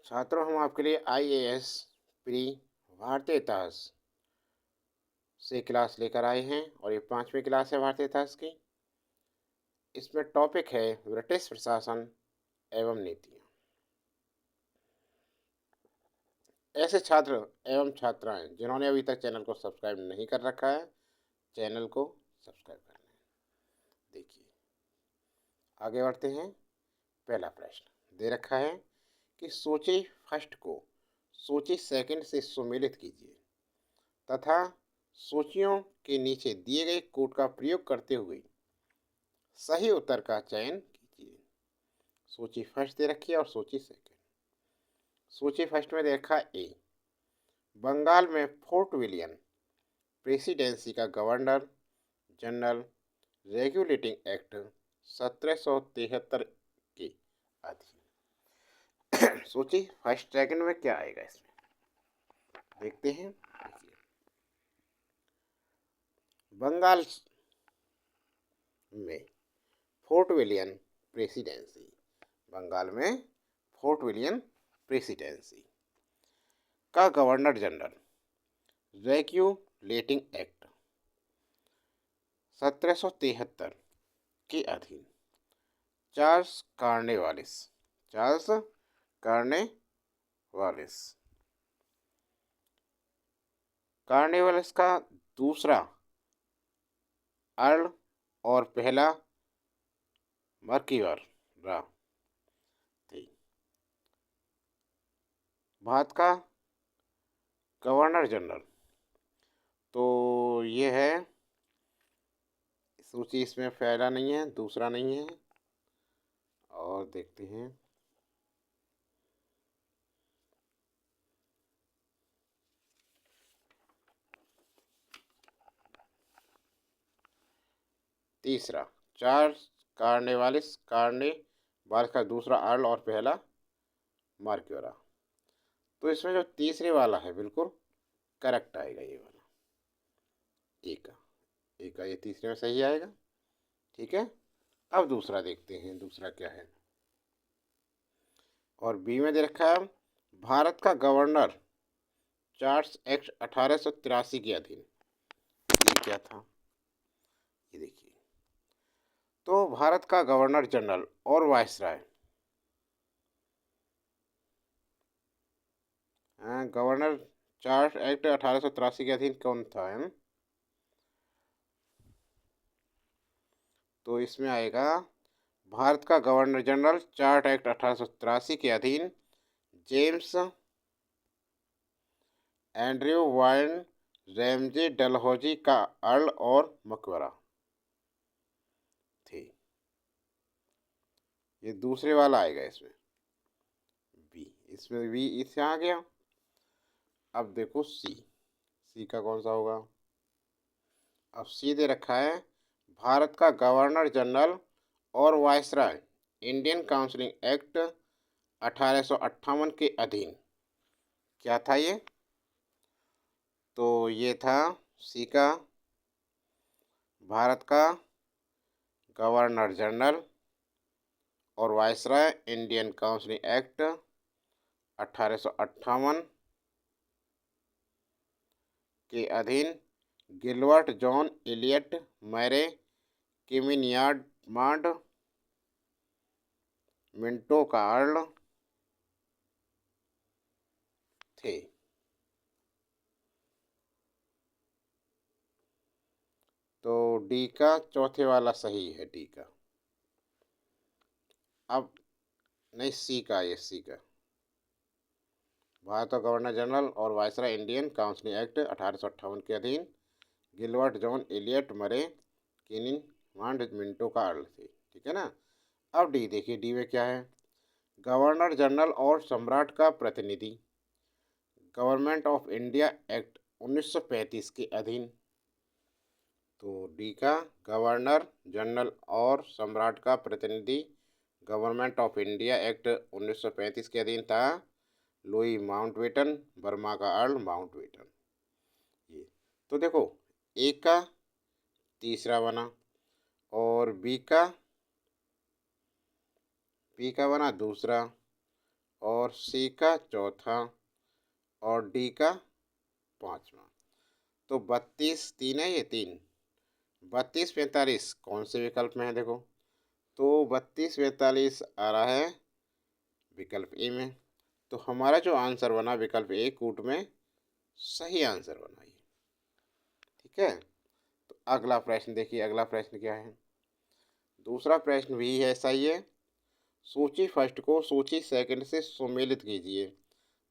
छात्रों, हम आपके लिए आईएएस प्री भारतीय इतिहास से क्लास लेकर आए हैं और ये 5वीं क्लास है भारतीय इतिहास की। इसमें टॉपिक है ब्रिटिश प्रशासन एवं नीतियाँ। ऐसे छात्र एवं छात्राएं जिन्होंने अभी तक चैनल को सब्सक्राइब नहीं कर रखा है, चैनल को सब्सक्राइब कर लें। देखिए, आगे बढ़ते हैं। पहला प्रश्न दे रखा है कि सोचे फर्स्ट को सोचे सेकंड से सुमेलित कीजिए तथा सूचियों के नीचे दिए गए कोड का प्रयोग करते हुए सही उत्तर का चयन कीजिए। सूची फर्स्ट दे रखी है और सूची सेकंड। सूची फर्स्ट में दे रखा ए, बंगाल में फोर्ट विलियम प्रेसिडेंसी का गवर्नर जनरल रेगुलेटिंग एक्ट 1773 के अधीन। सूची फर्स्ट सेकंड में क्या आएगा इसमें देखते हैं। बंगाल में फोर्ट विलियम प्रेसिडेंसी, बंगाल में फोर्ट विलियम प्रेसिडेंसी का गवर्नर जनरल रेगुलेटिंग एक्ट 1773 के अधीन चार्ल्स कार्नेवालिस का दूसरा अर्ल और पहला मर्क्यूर भारत का गवर्नर जनरल। तो ये है सूची, इसमें पहला नहीं है, दूसरा नहीं है। और देखते हैं तीसरा, चार्ल्स कार्नेवालिस का दूसरा अर्ल और पहला मार्क्यूरा। तो इसमें जो तीसरे वाला है बिल्कुल करेक्ट आएगा, ये वाला ए का ये तीसरे में सही आएगा। ठीक है, अब दूसरा देखते हैं, दूसरा क्या है। और बी में दे रखा है भारत का गवर्नर चार्ल्स एक्ट 1883 के अधीन। ये क्या था, ये देखिए। तो भारत का गवर्नर जनरल और वायसराय, गवर्नर चार्ल्स एक्ट 1883 के अधीन कौन था है? तो इसमें आएगा भारत का गवर्नर जनरल चार्ट एक्ट 1883 के अधीन James Andrew wine Ramsay Dalhousie का अर्ल और मकबरा थे। ये दूसरे वाला आएगा इसमें बी, इसमें बी इससे आ गया। अब देखो सी का कौन सा होगा। अब सी दे रखा है भारत का गवर्नर जनरल और वायसराय इंडियन काउंसिलिंग एक्ट 1858 के अधीन। क्या था ये? तो ये था सी का भारत का गवर्नर जनरल और वायसराय इंडियन काउंसिलिंग एक्ट 1858 के अधीन गिलबर्ट जॉन एलियट मैरे किमिनियार्ड मिंटो का अर्ल थे। तो डी का चौथे वाला सही है, डी का। अब नहीं, सी का, ये सी का भारत का गवर्नर जनरल और वायसराय इंडियन काउंसिलिंग एक्ट 1858 के अधीन गिलबर्ट जॉन एलियट मरे किनिमांड मिंटो का अर्ल थे। ठीक है ना। अब डी देखिए, डी में क्या है। गवर्नर जनरल और सम्राट का प्रतिनिधि गवर्नमेंट ऑफ इंडिया एक्ट 1935 के अधीन। तो डी का गवर्नर जनरल और सम्राट का प्रतिनिधि गवर्नमेंट ऑफ इंडिया एक्ट 1935 के अधीन था लुई माउंटबेटन, बर्मा का अर्ल माउंटबेटन। ये तो देखो, ए का तीसरा बना और बी का बना दूसरा और सी का चौथा और डी का पाँचवा। तो 32 तीन है, ये तीन 32 45 कौन से विकल्प में है देखो। तो 32 45 आ रहा है विकल्प ए में। तो हमारा जो आंसर बना विकल्प ए कूट में सही आंसर बना ये। ठीक है, तो अगला प्रश्न देखिए, अगला प्रश्न क्या है। दूसरा प्रश्न भी है ऐसा ही है। सूची फर्स्ट को सूची सेकंड से सुमेलित कीजिए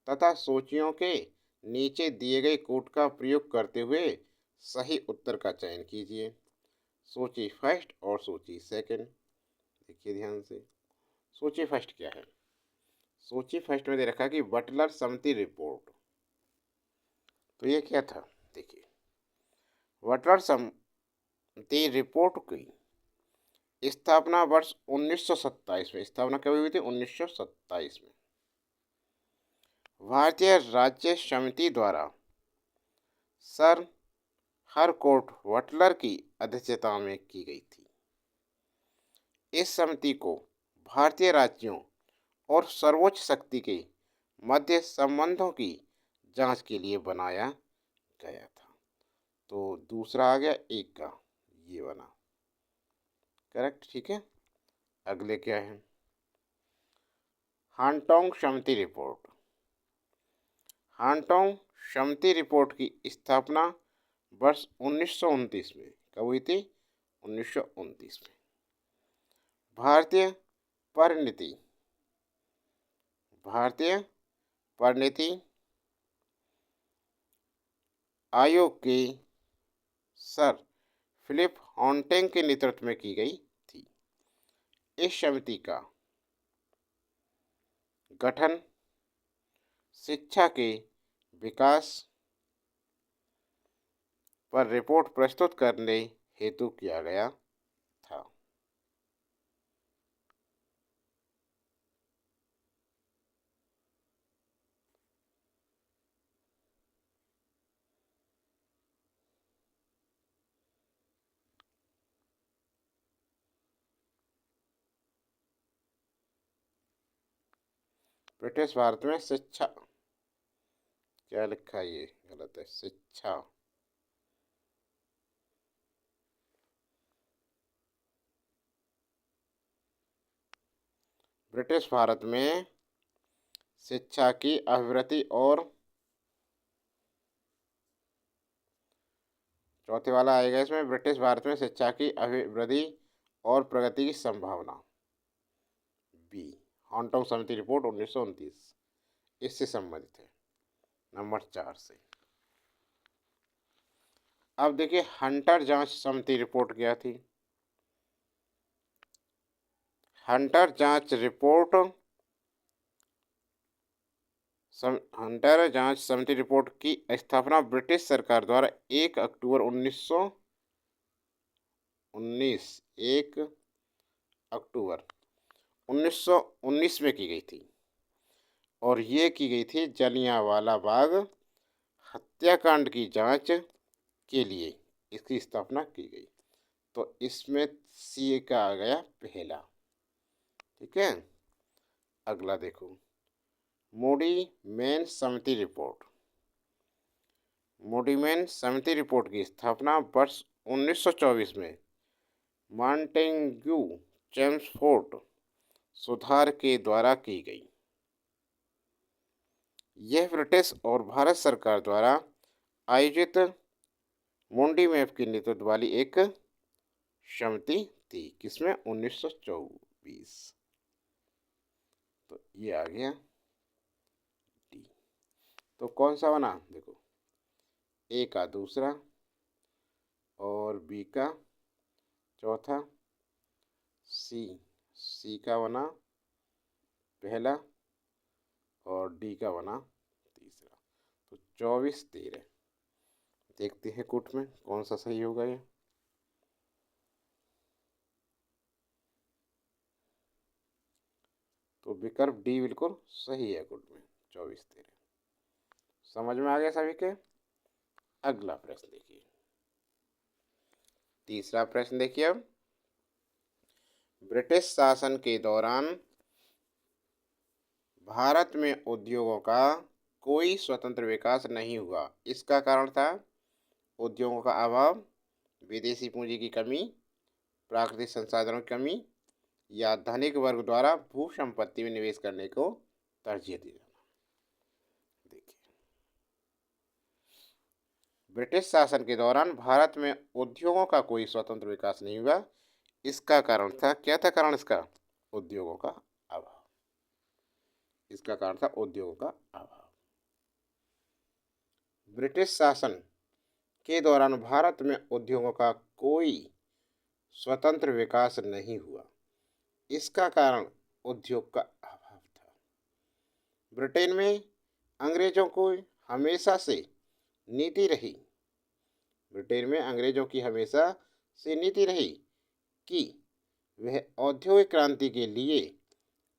तथा सूचियों के नीचे दिए गए कोड का प्रयोग करते हुए सही उत्तर का चयन कीजिए। सूची फर्स्ट और सूची सेकंड देखिए ध्यान से। सूची फर्स्ट क्या है। सूची फर्स्ट में दे रखा कि बटलर समिति रिपोर्ट। तो ये क्या था देखिए, बटलर समिति रिपोर्ट की स्थापना वर्ष 1927 में, स्थापना कब हुई थी 1927 में भारतीय राज्य समिति द्वारा सर हरकोर्ट बटलर की अध्यक्षता में की गई थी। इस समिति को भारतीय राज्यों और सर्वोच्च शक्ति के मध्य संबंधों की जांच के लिए बनाया गया था। तो दूसरा आ गया एक का, ये बना करेक्ट। ठीक है, अगले क्या है। हांगकांग समिति रिपोर्ट। हांगकांग समिति रिपोर्ट की स्थापना वर्ष 1929 में कब हुई थी 1929 में भारतीय परिणति आयोग के सर फिलिप हॉन्टिंग के नेतृत्व में की गई थी। इस समिति का गठन शिक्षा के विकास पर रिपोर्ट प्रस्तुत करने हेतु किया गया था। ब्रिटिश भारत में शिक्षा, क्या लिखा है ये गलत है, शिक्षा ब्रिटिश भारत में शिक्षा की अभिवृद्धि और चौथे वाला आएगा इसमें, ब्रिटिश भारत में शिक्षा की अभिवृद्धि और प्रगति की संभावना। बी हांगकांग समिति रिपोर्ट 1929 इससे संबंधित है नंबर 4 से। अब देखिए हंटर जांच समिति रिपोर्ट क्या थी। हंटर जांच समिति रिपोर्ट की स्थापना ब्रिटिश सरकार द्वारा 1 अक्टूबर 1919 1 अक्टूबर 1919 में की गई थी और ये की गई थी जलियांवाला बाग हत्याकांड की जांच के लिए इसकी स्थापना की गई। तो इसमें सी का आ गया पहला। ठीक है, अगला देखो मूडी मैन समिति रिपोर्ट। मूडी मैन समिति रिपोर्ट की स्थापना वर्ष 1924 में मॉन्टेग्यू चेम्सफोर्ड सुधार के द्वारा की गई। यह ब्रिटिश और भारत सरकार द्वारा आयोजित मूडी मैप के नेतृत्व वाली एक समिति थी। किसमें 1924। तो ये आ गया डी। तो कौन सा बना देखो, ए का दूसरा और बी का चौथा, सी का बना पहला और डी का बना तीसरा। तो 24 13 देखते हैं कूट में कौन सा सही होगा ये। तो विकल्प डी बिल्कुल सही है कूट में 24 13। समझ में आ गया सभी के। अगला प्रश्न देखिए, तीसरा प्रश्न देखिए। अब ब्रिटिश शासन के दौरान भारत में उद्योगों का कोई स्वतंत्र विकास नहीं हुआ। इसका कारण था उद्योगों का अभाव, विदेशी पूंजी की कमी, प्राकृतिक संसाधनों की कमी या धनिक वर्ग द्वारा भू संपत्ति में निवेश करने को तरजीह दी जाना। देखिए, ब्रिटिश शासन के दौरान भारत में उद्योगों का कोई स्वतंत्र विकास नहीं हुआ। इसका कारण था, क्या था कारण इसका? उद्योगों का अभाव। इसका कारण था उद्योगों का अभाव। ब्रिटिश शासन के दौरान भारत में उद्योगों का कोई स्वतंत्र विकास नहीं हुआ। इसका कारण उद्योग का अभाव था। ब्रिटेन में अंग्रेजों को हमेशा से नीति रही ब्रिटेन में अंग्रेजों की हमेशा से नीति रही कि वह औद्योगिक क्रांति के लिए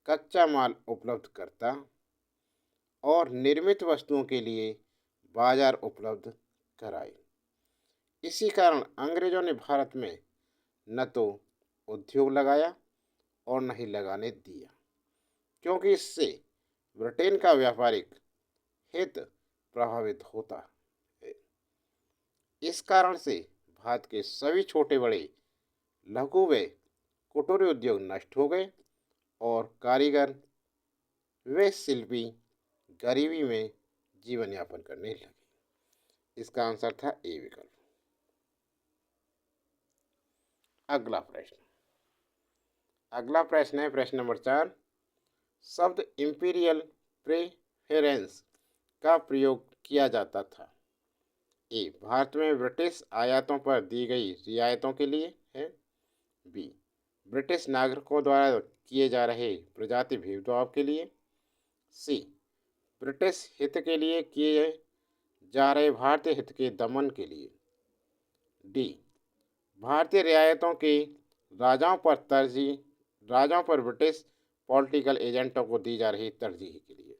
कच्चा माल उपलब्ध करता और निर्मित वस्तुओं के लिए बाजार उपलब्ध कराए। इसी कारण अंग्रेजों ने भारत में न तो उद्योग लगाया और न ही लगाने दिया, क्योंकि इससे ब्रिटेन का व्यापारिक हित प्रभावित होता है। इस कारण से भारत के सभी छोटे बड़े लघु व कुटीर उद्योग नष्ट हो गए और कारीगर वे शिल्पी गरीबी में जीवन यापन करने लगे। इसका आंसर था ए विकल्प। अगला प्रश्न है प्रश्न नंबर 4। शब्द इंपीरियल प्रेफरेंस का प्रयोग किया जाता था। ए, भारत में ब्रिटिश आयातों पर दी गई रियायतों के लिए है। बी, ब्रिटिश नागरिकों द्वारा किए जा रहे प्रजाति भेदभाव के लिए। सी, ब्रिटिश हित के लिए किए जा रहे भारतीय हित के दमन के लिए। डी, भारतीय रियायतों के राजाओं पर ब्रिटिश पॉलिटिकल एजेंटों को दी जा रही तरजीह के लिए।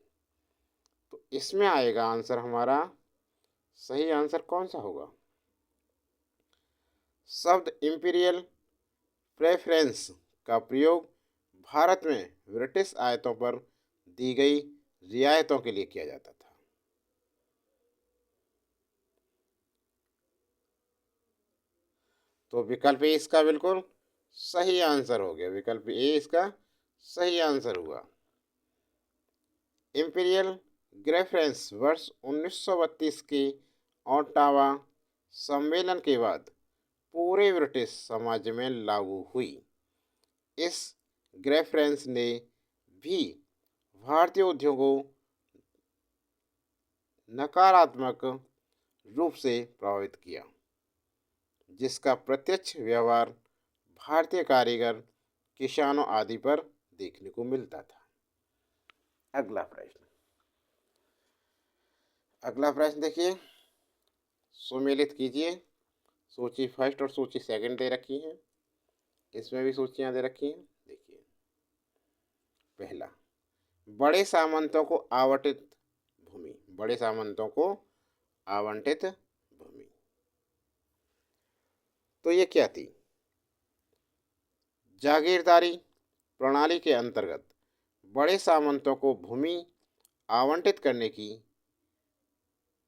तो इसमें आएगा आंसर हमारा, सही आंसर कौन सा होगा? शब्द इंपीरियल प्रेफरेंस का प्रयोग भारत में ब्रिटिश आयातों पर दी गई रियायतों के लिए किया जाता था। तो विकल्प ए इसका बिल्कुल सही आंसर हो गया। विकल्प ए इसका सही आंसर हुआ। इंपीरियल ग्रेफरेंस वर्ष 1932 के ओटावा सम्मेलन के बाद पूरे ब्रिटिश समाज में लागू हुई। इस ग्रेफरेंस ने भी भारतीय उद्योगों नकारात्मक रूप से प्रभावित किया, जिसका प्रत्यक्ष व्यवहार भारतीय कारीगर, किसानों आदि पर देखने को मिलता था। अगला प्रश्न देखिए, सुमेलित कीजिए। सूची फर्स्ट और सूची सेकंड दे रखी है। इसमें भी सूचियां दे रखी हैं। देखिए, पहला, बड़े सामंतों को आवंटित भूमि। बड़े सामंतों को आवंटित भूमि, तो ये क्या थी? जागीरदारी प्रणाली के अंतर्गत बड़े सामंतों को भूमि आवंटित करने की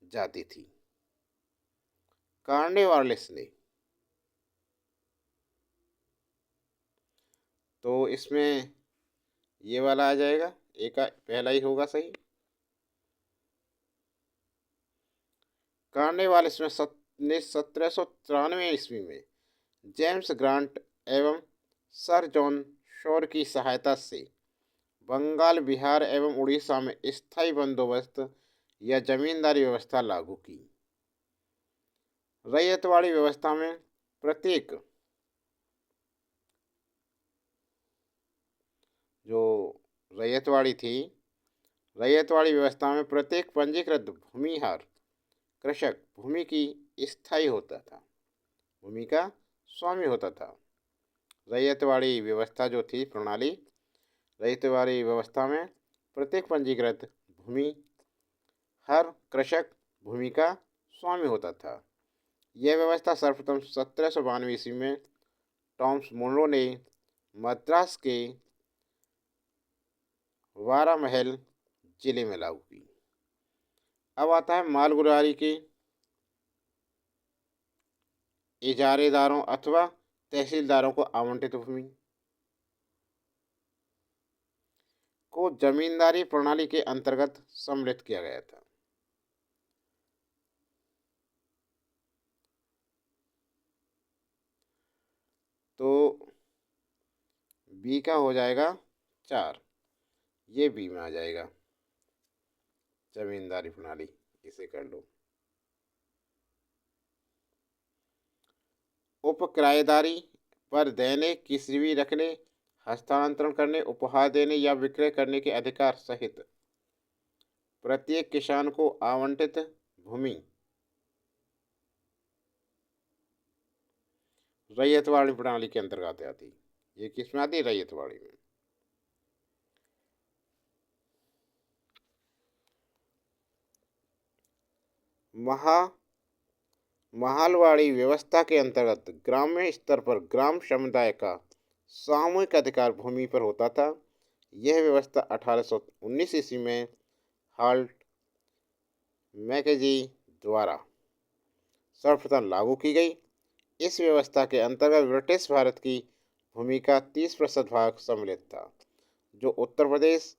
जाती थी। कॉर्नवालिस ने, तो इसमें ये वाला आ जाएगा, एक पहला ही होगा सही। कॉर्नवालिस में 1793 ईस्वी में जेम्स ग्रांट एवं सर जॉन शोर की सहायता से बंगाल, बिहार एवं उड़ीसा में स्थायी बंदोबस्त या जमींदारी व्यवस्था लागू की। रैयतवाड़ी व्यवस्था में प्रत्येक जो रैयतवाड़ी थी, रैयतवाड़ी व्यवस्था में प्रत्येक पंजीकृत भूमिहार कृषक भूमि की स्थायी होता था, भूमि का स्वामी होता था। रैयतवाड़ी व्यवस्था जो थी प्रणाली, रैयतवाड़ी व्यवस्था में प्रत्येक पंजीकृत भूमि हर कृषक भूमि का स्वामी होता था। यह व्यवस्था सर्वप्रथम 1792 ईस्वी में टॉमस मुनरो ने मद्रास के बारामहल जिले में लागू की। अब आता है मालगुजारी के इजारेदारों अथवा तहसीलदारों को आवंटित भूमि को जमींदारी प्रणाली के अंतर्गत सम्मिलित किया गया था। तो बी का हो जाएगा 4, ये बी में आ जाएगा जमींदारी प्रणाली, इसे कर लो। उपकिराएदारी पर देने, किसी भी रखने, हस्तांतरण करने, उपहार देने या विक्रय करने के अधिकार सहित प्रत्येक किसान को आवंटित भूमि रैयतवाड़ी प्रणाली के अंतर्गत आती। ये किस में आती है? रैयतवाड़ी में। महालवाड़ी व्यवस्था के अंतर्गत ग्राम्य स्तर पर ग्राम समुदाय का सामूहिक अधिकार भूमि पर होता था। यह व्यवस्था 1819 ईस्वी में हाल्ट मैकेंजी द्वारा सर्वप्रथम लागू की गई। इस व्यवस्था के अंतर्गत ब्रिटिश भारत की भूमि का 30% भाग सम्मिलित था, जो उत्तर प्रदेश,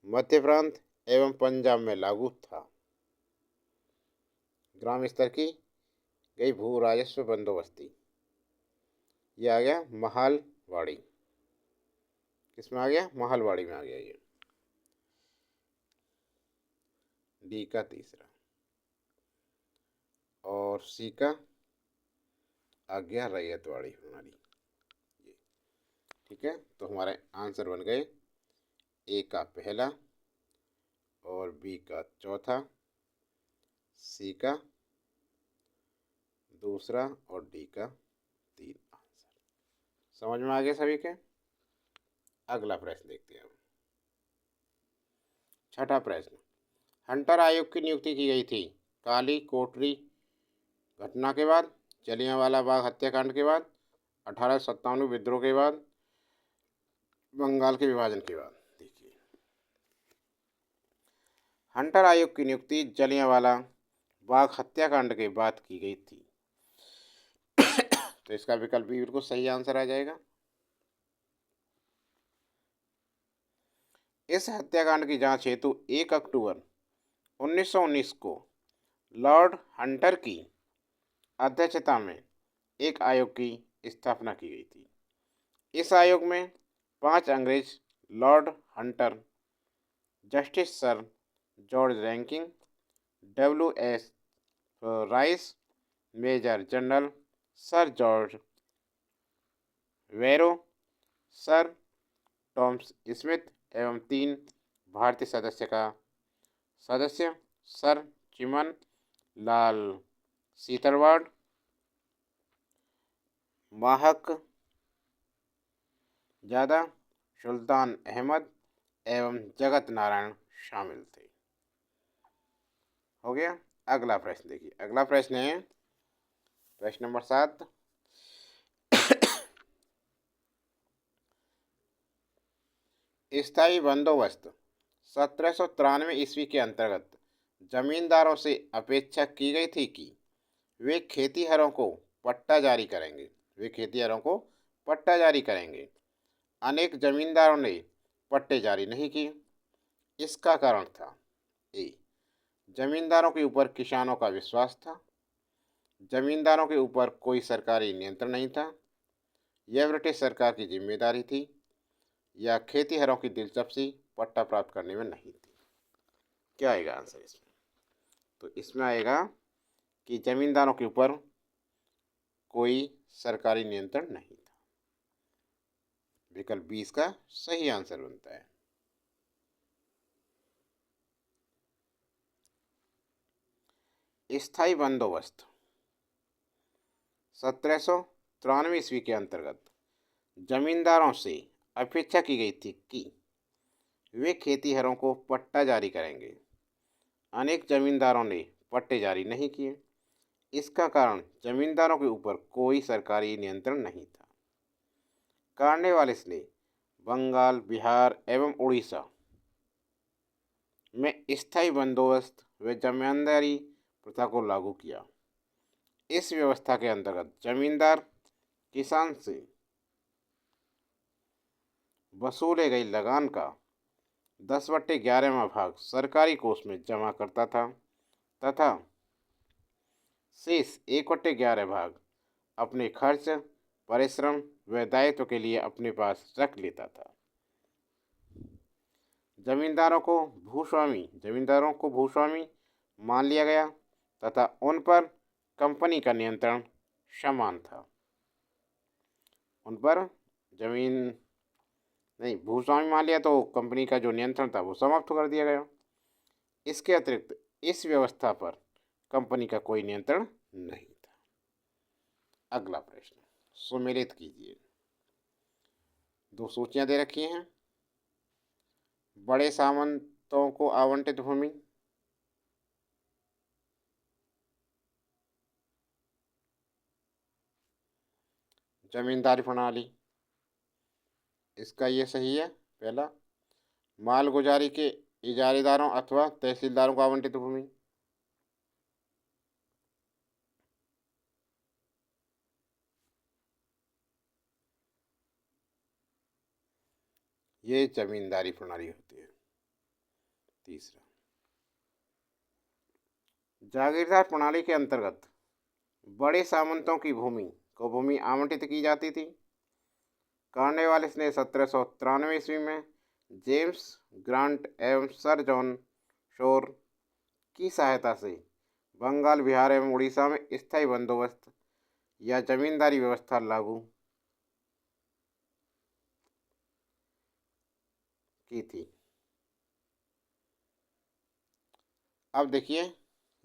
मध्य प्रांत एवं पंजाब में लागू था। ग्राम स्तर की गई भू राजस्व बंदोबस्ती, ये आ गया महालवाड़ी। किसमें आ गया? महालवाड़ी में आ गया ये। डी का तीसरा और सी का आ गया रैयतवाड़ी प्रणाली। ये ठीक है। तो हमारे आंसर बन गए ए का पहला और बी का चौथा, सी का दूसरा और डी का 3 आंसर। समझ में आ गया सभी के? अगला प्रश्न देखते हैं। छठा प्रश्न, हंटर आयोग की नियुक्ति की गई थी काली कोठरी घटना के बाद, जलियांवाला बाग हत्याकांड के बाद, 1857 विद्रोह के बाद, बंगाल के विभाजन के बाद। देखिए, हंटर आयोग की नियुक्ति जलियांवाला बाग हत्याकांड के बाद की गई थी। तो इसका विकल्प भी बिल्कुल सही आंसर आ जाएगा। इस हत्याकांड की जांच हेतु 1 अक्टूबर 1919 को लॉर्ड हंटर की अध्यक्षता में एक आयोग की स्थापना की गई थी। इस आयोग में 5 अंग्रेज Lord Hunter, Justice Sir George Rankin, WS Rice, Major General Sir George Vero, Sir Thomas Smith एवं 3 भारतीय सदस्य सर चिमन लाल सीतरवाड़, माहक ज़्यादा, सुल्तान अहमद एवं जगत नारायण शामिल थे। हो गया। अगला प्रश्न देखिए। अगला प्रश्न है प्रश्न नंबर 7, स्थायी बंदोबस्त 1793 ईस्वी के अंतर्गत जमींदारों से अपेक्षा की गई थी कि वे खेतीहरों को पट्टा जारी करेंगे। अनेक जमींदारों ने पट्टे जारी नहीं किए। इसका कारण था ए, जमींदारों के ऊपर किसानों का विश्वास था, जमींदारों के ऊपर कोई सरकारी नियंत्रण नहीं था, यह ब्रिटिश सरकार की जिम्मेदारी थी, या खेतीहरों की दिलचस्पी पट्टा प्राप्त करने में नहीं थी। क्या आएगा आंसर इसमें? तो इसमें आएगा कि जमींदारों के ऊपर कोई सरकारी नियंत्रण नहीं था। विकल्प 20 का सही आंसर बनता है। स्थायी बंदोबस्त 1793 ईस्वी के अंतर्गत जमींदारों से अपेक्षा की गई थी कि वे खेतीहरों को पट्टा जारी करेंगे। अनेक जमींदारों ने पट्टे जारी नहीं किए। इसका कारण जमींदारों के ऊपर कोई सरकारी नियंत्रण नहीं था। कॉर्नवालिस ने बंगाल, बिहार एवं उड़ीसा में स्थायी बंदोबस्त व जमींदारी प्रथा को लागू किया। इस व्यवस्था के अंतर्गत जमींदार किसान से वसूले गई लगान का 10/11वां भाग सरकारी कोष में जमा करता था तथा शेष 1/11 भाग अपने खर्च, परिश्रम व दायित्व के लिए अपने पास रख लेता था। जमींदारों को भूस्वामी मान लिया गया तथा उन पर कंपनी का नियंत्रण समान था। उन पर जमीन नहीं, भूस्वामी मान लिया तो कंपनी का जो नियंत्रण था वो समाप्त कर दिया गया। इसके अतिरिक्त इस व्यवस्था पर कंपनी का कोई नियंत्रण नहीं था। अगला प्रश्न सुमेलित कीजिए। 2 सूचियां दे रखी हैं। बड़े सामंतों को आवंटित भूमि, जमींदारी प्रणाली, इसका ये सही है पहला। मालगुजारी के इजारेदारों अथवा तहसीलदारों को आवंटित भूमि, ये जमींदारी प्रणाली होती है। तीसरा, जागीरदार प्रणाली के अंतर्गत बड़े सामंतों की भूमि आवंटित की जाती थी। कॉर्नवालिस ने 1793 ईस्वी में जेम्स ग्रांट एवं सर जॉन शोर की सहायता से बंगाल, बिहार एवं उड़ीसा में स्थायी बंदोबस्त या जमींदारी व्यवस्था लागू की थी। अब देखिए,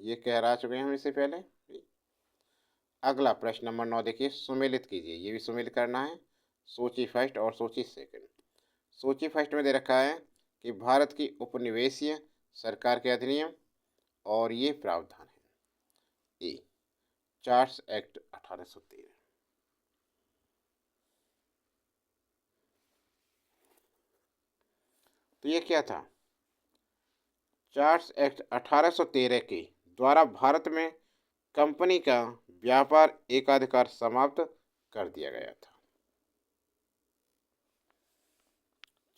ये कह चुके हैं हम इससे पहले। अगला प्रश्न नंबर 9 देखिए, सुमेलित कीजिए। ये भी सुमेलित करना है, सूची फर्स्ट और सूची सेकंड। सूची फर्स्ट में दे रखा है कि भारत की उपनिवेशीय सरकार के अधिनियम और ये प्रावधान है। ए, चार्ट्स एक्ट 1813। तो ये क्या था? चार्ट्स एक्ट 1813 के द्वारा भारत में कंपनी का व्यापार एकाधिकार समाप्त कर दिया गया था।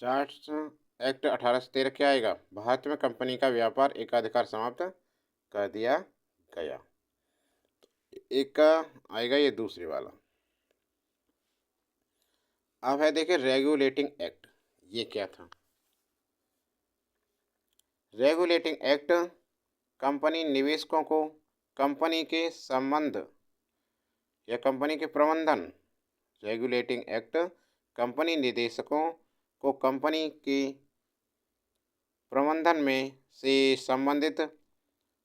चार्ट्स एक्ट 1813 क्या आएगा? भारत में कंपनी का व्यापार एकाधिकार समाप्त कर दिया गया। एक का आएगा ये दूसरे वाला। अब है देखिए रेगुलेटिंग एक्ट। ये क्या था? रेगुलेटिंग एक्ट कंपनी निवेशकों को कंपनी के संबंध या कंपनी के प्रबंधन, रेगुलेटिंग एक्ट कंपनी निदेशकों को कंपनी के प्रबंधन में से संबंधित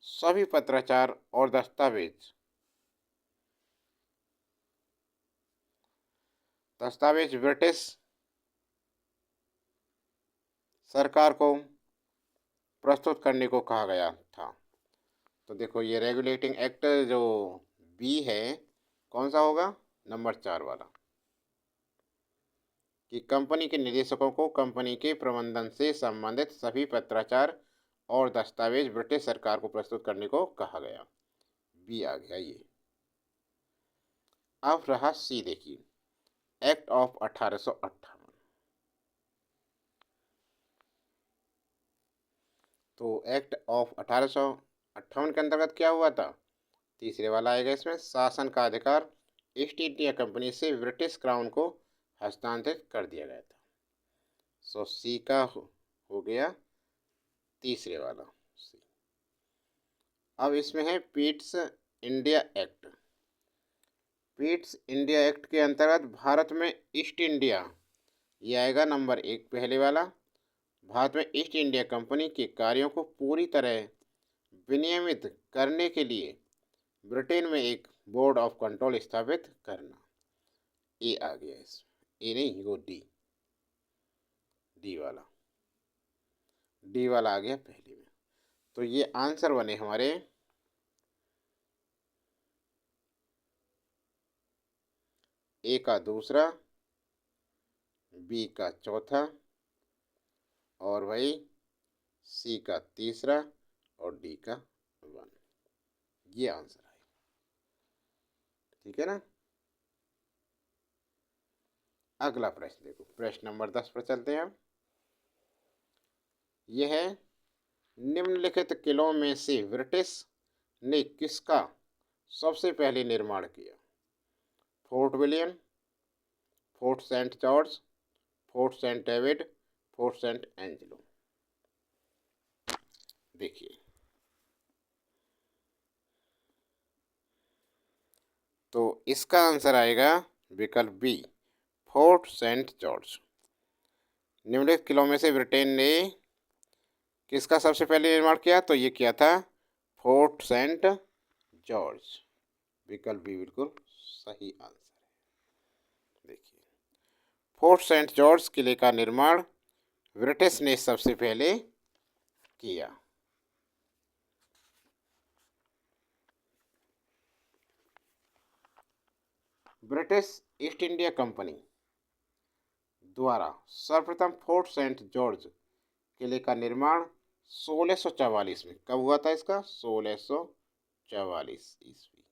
सभी पत्राचार और दस्तावेज ब्रिटिश सरकार को प्रस्तुत करने को कहा गया था। तो देखो ये रेगुलेटिंग एक्ट जो बी है कौन सा होगा? नंबर 4 वाला, कि कंपनी के निदेशकों को कंपनी के प्रबंधन से संबंधित सभी पत्राचार और दस्तावेज ब्रिटिश सरकार को प्रस्तुत करने को कहा गया। बी आ गया ये। अब रहा सी, देखिए एक्ट ऑफ 1858। तो एक्ट ऑफ 1858 के अंतर्गत क्या हुआ था? तीसरे वाला आएगा इसमें, शासन का अधिकार ईस्ट इंडिया कंपनी से ब्रिटिश क्राउन को हस्तांतरित कर दिया गया था। सो सी का हो गया तीसरे वाला सी। अब इसमें है Pitt's India act. Pitt's India act के अंतर्गत भारत में ईस्ट इंडिया, ये आएगा नंबर 1 पहले वाला, भारत में ईस्ट इंडिया कंपनी के कार्यों को पूरी तरह विनियमित करने के लिए ब्रिटेन में एक बोर्ड ऑफ कंट्रोल स्थापित करना। ए आ गया इसमें, ए नहीं वो डी, डी वाला आ गया पहले में। तो ये आंसर बने हमारे ए का दूसरा, बी का चौथा और भाई सी का तीसरा और डी का 1। ये आंसर है, ठीक है ना। अगला प्रश्न देखो, प्रश्न नंबर 10 पर चलते हैं हम। यह है, निम्नलिखित किलों में से ब्रिटिश ने किसका सबसे पहले निर्माण किया? Fort William, Fort Saint George, Fort Saint David, Fort Saint Angelo. देखिए, तो इसका आंसर आएगा विकल्प बी, फोर्ट सेंट जॉर्ज। निम्नलिखित किलों में से ब्रिटेन ने किसका सबसे पहले निर्माण किया? तो ये किया था फोर्ट सेंट जॉर्ज। विकल्प बी बिल्कुल सही आंसर है। देखिए, फोर्ट सेंट जॉर्ज किले का निर्माण ब्रिटिश ने सबसे पहले किया। ब्रिटिश ईस्ट इंडिया कंपनी द्वारा सर्वप्रथम फोर्ट सेंट जॉर्ज किले का निर्माण 1644 में कब हुआ था? इसका 1644 ईस्वी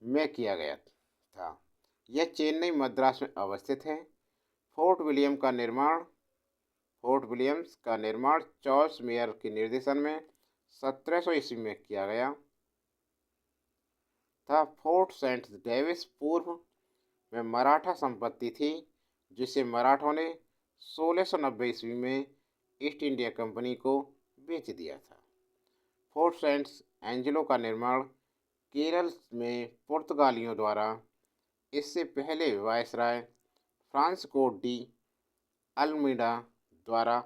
में किया गया था। यह चेन्नई मद्रास में अवस्थित है। फोर्ट विलियम्स का निर्माण चार्ल्स मेयर के निर्देशन में 1700 ईस्वी में किया गया था। फोर्ट सेंट डेविस पूर्व में मराठा संपत्ति थी, जिसे मराठों ने 1690 ईस्वी में ईस्ट इंडिया कंपनी को बेच दिया था। फोर्ट सेंट एंजेलो का निर्माण केरल में पुर्तगालियों द्वारा इससे पहले वायसराय फ्रांसिस्को डी अल्मीडा द्वारा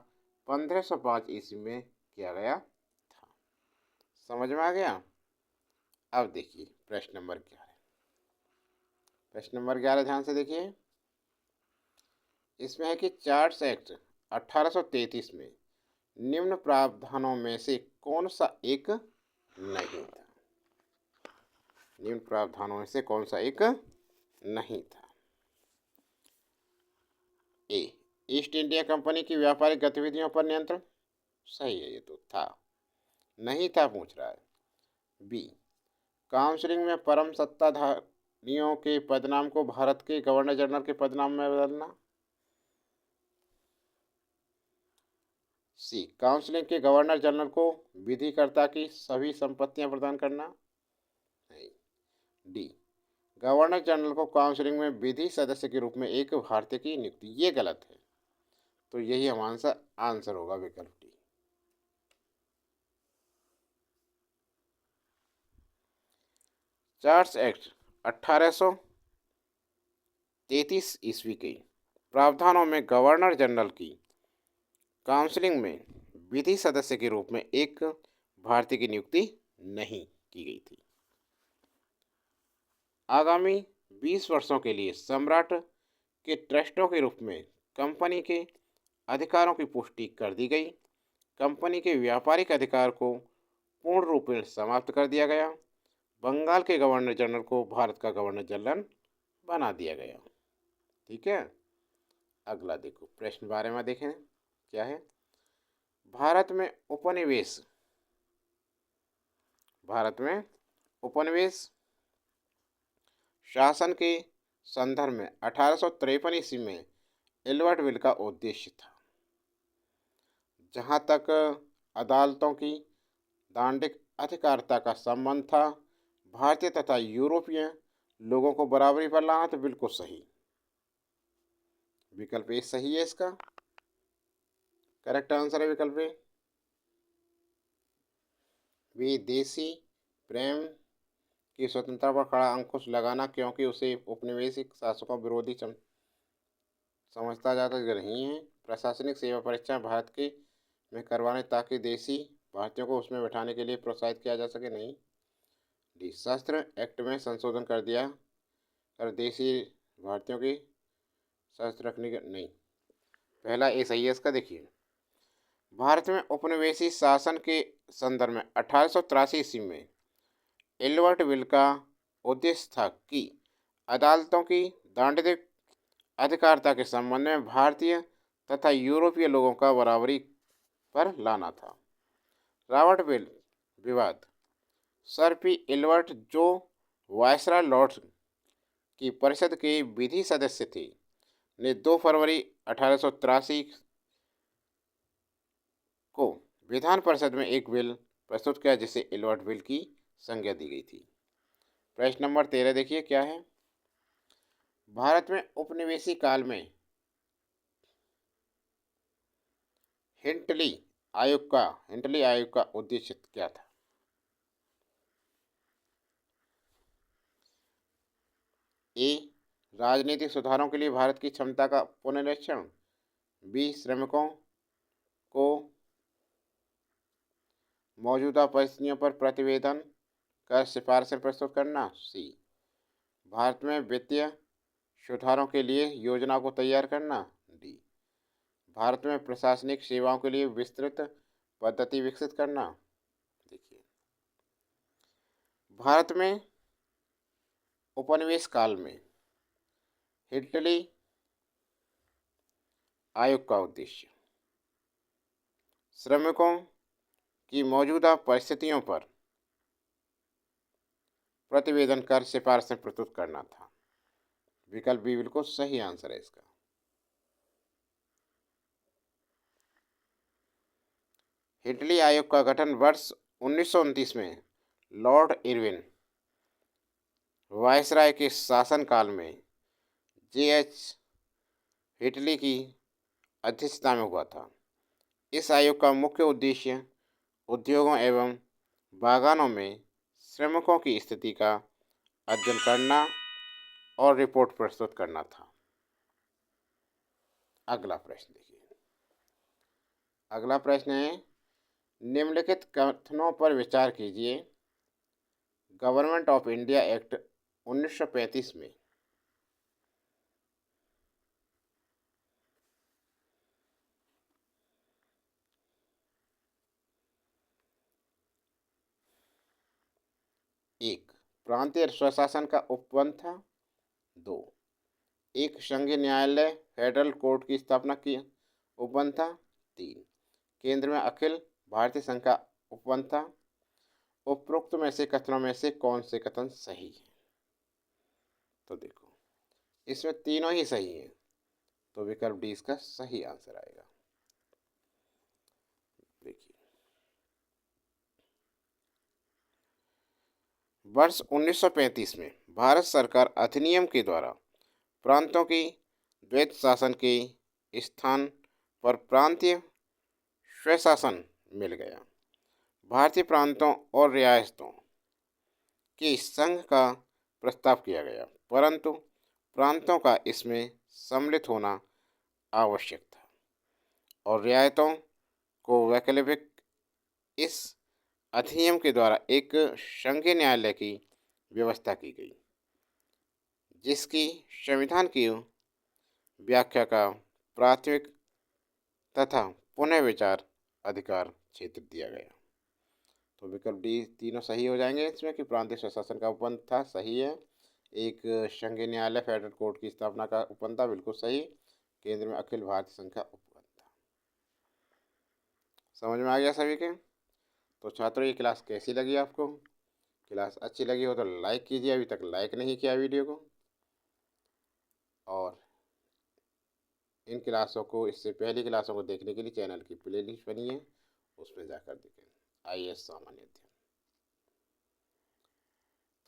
1505 ईस्वी में किया गया था। समझ में आ गया? अब देखिए प्रश्न नंबर 11। प्रश्न नंबर 11 ध्यान से देखिए। इसमें है कि चार्ल्स एक्ट 1833 में निम्न प्रावधानों में से कौन सा एक नहीं था? निम्न प्रावधानों में से कौन सा एक नहीं था? ए, ईस्ट इंडिया कंपनी की व्यापारिक गतिविधियों पर नियंत्रण। सही है, ये तो था, नहीं था पूछ रहा है। बी, काउंसिलिंग में परम सत्ताधारियों के पदनाम को भारत के गवर्नर जनरल के पदनाम में बदलना। सी, काउंसिलिंग के गवर्नर जनरल को विधिकर्ता की सभी संपत्तियां प्रदान करना। नहीं। डी, गवर्नर जनरल को काउंसिलिंग में विधि सदस्य के रूप में एक भारतीय की नियुक्ति। ये गलत है, तो यही हमारा आंसर होगा विकल्प डी। चार्ल्स एक्ट 1833 ईस्वी के प्रावधानों में गवर्नर जनरल की काउंसिलिंग में विधि सदस्य के रूप में एक भारतीय की नियुक्ति नहीं की गई थी। आगामी 20 वर्षों के लिए सम्राट के ट्रस्टों के रूप में कंपनी के अधिकारों की पुष्टि कर दी गई। कंपनी के व्यापारिक अधिकार को पूर्ण रूप में समाप्त कर दिया गया। बंगाल के गवर्नर जनरल को भारत का गवर्नर जनरल बना दिया गया। ठीक है, अगला देखो, प्रश्न बारे में देखें क्या है। भारत में उपनिवेश शासन के संदर्भ में 1853 ईस्वी में एल्बर्ट विल का उद्देश्य था। जहाँ तक अदालतों की दांडिक अधिकारिता का संबंध था, भारतीय तथा यूरोपीय लोगों को बराबरी पर लाना, तो बिल्कुल सही। विकल्प ए सही है, इसका करेक्ट आंसर है विकल्प ए। विदेशी प्रेम की स्वतंत्रता पर खड़ा अंकुश लगाना, क्योंकि उसे औपनिवेशिक शासकों विरोधी समझता जाता नहीं है। प्रशासनिक सेवा परीक्षा भारत के में करवाने ताकि देसी भारतीयों को उसमें बैठाने के लिए प्रोत्साहित किया जा सके। नहीं। डी, शस्त्र एक्ट में संशोधन कर दिया कर देसी भारतीयों की शस्त्र रखने के। नहीं, पहला ए सही है इसका। देखिए, भारत में औपनिवेशिक शासन के संदर्भ में 1883 ईस्वी में एल्बर्ट विल का उद्देश्य था कि अदालतों की दांडिक अधिकारिता के संबंध में भारतीय तथा यूरोपीय लोगों का बराबरी पर लाना था। रॉबर्ट बिल विवाद। सर पी इल्बर्ट, जो वायसराय लॉर्ड्स की परिषद के विधि सदस्य थे, ने 2 फरवरी 1883 को विधान परिषद में एक बिल प्रस्तुत किया जिसे इल्बर्ट बिल की संज्ञा दी गई थी। प्रश्न नंबर 13 देखिए क्या है। भारत में उपनिवेशी काल में हिंटली आयोग का उद्देश्य क्या था? ए, राजनीतिक सुधारों के लिए भारत की क्षमता का पुनरीक्षण। बी, श्रमिकों को मौजूदा परिस्थितियों पर प्रतिवेदन कर सिफारिशें प्रस्तुत करना। सी, भारत में वित्तीय सुधारों के लिए योजना को तैयार करना। डी, भारत में प्रशासनिक सेवाओं के लिए विस्तृत पद्धति विकसित करना। देखिए, भारत में उपनिवेश काल में हिटली आयोग का उद्देश्य श्रमिकों की मौजूदा परिस्थितियों पर प्रतिवेदन कर सिफारिशें प्रस्तुत करना था। विकल्प बी बिल्कुल सही आंसर है इसका। हिटली आयोग का गठन वर्ष 1929 में लॉर्ड इरविन वायसराय के शासनकाल में जे.एच. हिटली की अध्यक्षता में हुआ था। इस आयोग का मुख्य उद्देश्य उद्योगों एवं बागानों में श्रमिकों की स्थिति का अध्ययन करना और रिपोर्ट प्रस्तुत करना था। अगला प्रश्न देखिए। अगला प्रश्न है, निम्नलिखित कथनों पर विचार कीजिए। गवर्नमेंट ऑफ इंडिया एक्ट 1935 में एक, प्रांतीय स्वशासन का उपवन था। 2, एक संघीय न्यायालय फेडरल कोर्ट की स्थापना की उपवन था। 3, केंद्र में अखिल भारतीय संघ का उपवन था। उपरोक्त में से कथनों में से कौन से कथन सही है? तो देखो, इसमें तीनों ही सही हैं, तो विकल्प डी इसका सही आंसर आएगा। देखिए, वर्ष 1935 में भारत सरकार अधिनियम के द्वारा प्रांतों की द्वैत शासन के स्थान पर प्रांतीय स्वशासन मिल गया। भारतीय प्रांतों और रियासतों के संघ का प्रस्ताव किया गया, परंतु प्रांतों का इसमें सम्मिलित होना आवश्यक था और रियायतों को वैकल्पिक। इस अधिनियम के द्वारा एक संघीय न्यायालय की व्यवस्था की गई, जिसकी संविधान की व्याख्या का प्राथमिक तथा पुनः विचार अधिकार क्षेत्र दिया गया। तो विकल्प डी तीनों सही हो जाएंगे इसमें कि प्रांतीय स्वशासन का उपवन था, सही है। एक संघीय न्यायालय फेडरल कोर्ट की स्थापना का उपवन था, बिल्कुल सही। केंद्र में अखिल भारतीय संघ का उपवन था। समझ में आ गया सभी के? तो छात्रों, ये क्लास कैसी लगी आपको? क्लास अच्छी लगी हो तो लाइक कीजिए, अभी तक लाइक नहीं किया वीडियो को। और इन क्लासों को, इससे पहली क्लासों को देखने के लिए चैनल की प्लेलिस्ट बनी है, उसमें जाकर देखें। IAS सामान्य अध्ययन।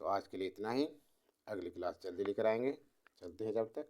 तो आज के लिए इतना ही, अगली क्लास जल्दी लेकर आएंगे। चलते हैं जब तक।